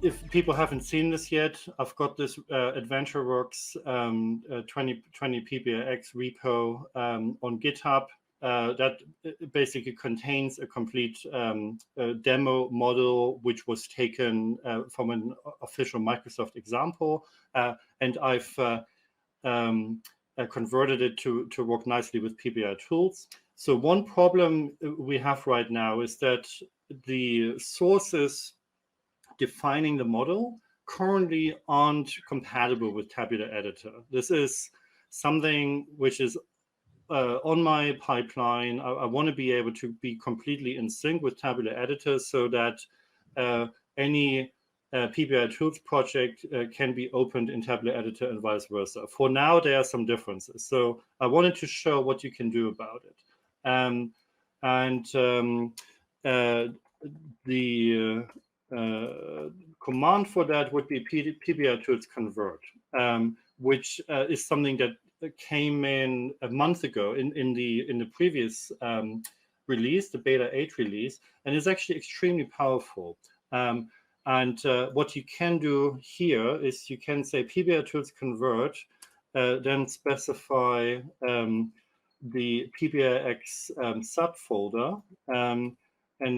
if people haven't seen this yet, I've got this AdventureWorks 2020 pbi-x repo on GitHub that basically contains a complete demo model, which was taken from an official Microsoft example, and I've converted it to work nicely with pbi-tools. So one problem we have right now is that the sources defining the model currently aren't compatible with Tabular Editor. This is something which is on my pipeline. I want to be able to be completely in sync with Tabular Editor so that any pbi-tools project can be opened in Tabular Editor and vice versa. For now, there are some differences. So I wanted to show what you can do about it. The command for that would be pbi-tools convert, which is something that came in a month ago in the previous release, the beta 8 release, and is actually extremely powerful. What you can do here is you can say pbi-tools convert, then specify the pbi-x subfolder, and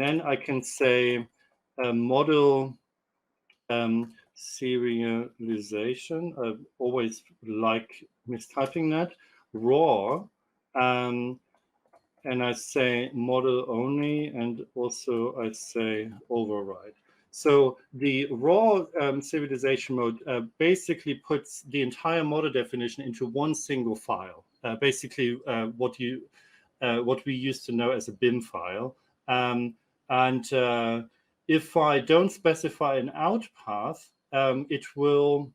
then I can say model serialization. I always like mistyping that, raw, and I say model only, and also I say override. So the raw serialization mode basically puts the entire model definition into one single file, basically what we used to know as a BIM file. If I don't specify an out path, it will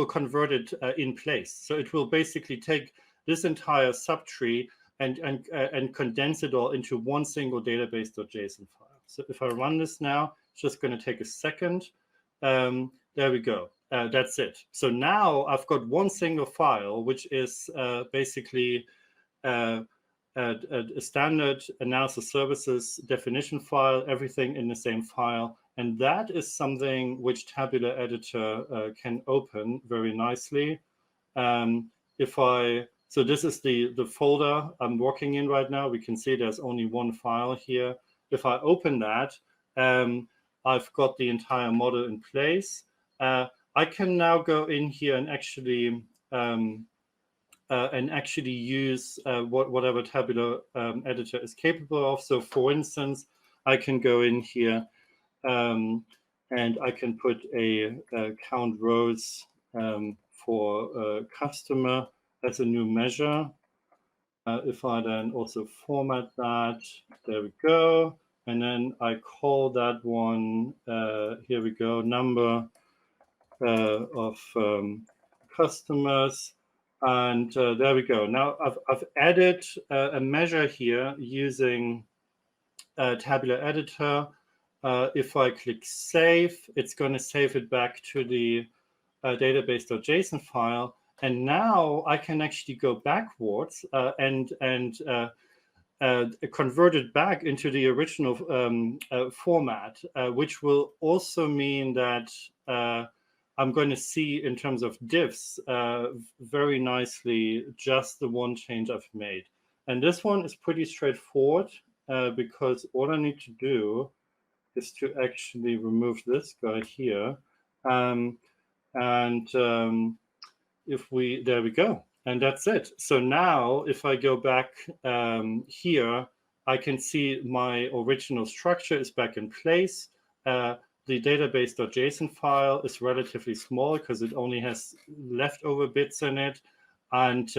convert it in place. So it will basically take this entire subtree and condense it all into one single database.json file. So if I run this now, it's just going to take a second. There we go. That's it. So now I've got one single file, which is basically a standard analysis services definition file, everything in the same file. And that is something which Tabular Editor can open very nicely. So this is the folder I'm working in right now. We can see there's only one file here. If I open that, I've got the entire model in place. I can now go in here and actually use whatever Tabular Editor is capable of. So for instance, I can go in here and I can put a count rows for customer as a new measure. If I then also format that, there we go. And then I call that one, here we go, number of customers. And there we go. Now I've added a measure here using Tabular Editor. If I click save, it's going to save it back to the database.json file. And now I can actually go backwards and convert it back into the original format, which will also mean that I'm going to see in terms of diffs very nicely just the one change I've made. And this one is pretty straightforward because all I need to do is to actually remove this guy here. There we go. And that's it. So now if I go back here, I can see my original structure is back in place. The database.json file is relatively small because it only has leftover bits in it. And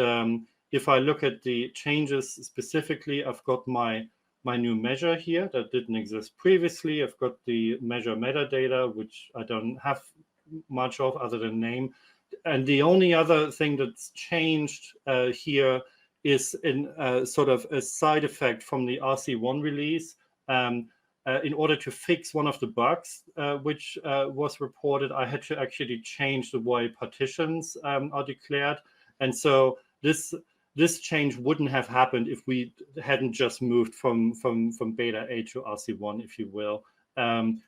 if I look at the changes specifically, I've got my new measure here that didn't exist previously. I've got the measure metadata, which I don't have much of other than name. And the only other thing that's changed here is in sort of a side effect from the RC1 release. In order to fix one of the bugs which was reported, I had to actually change the way partitions are declared. And so this change wouldn't have happened if we hadn't just moved from beta 8 to RC1, if you will.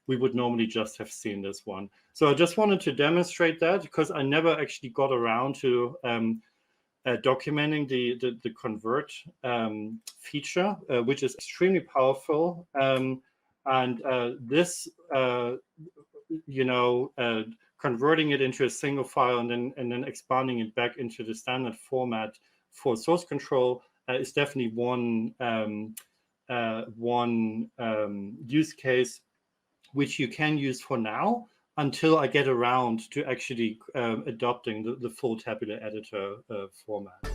we would normally just have seen this one. So I just wanted to demonstrate that because I never actually got around to documenting the convert feature, which is extremely powerful. This, converting it into a single file and then expanding it back into the standard format for source control is definitely one use case which you can use for now until I get around to actually adopting the full Tabular Editor format.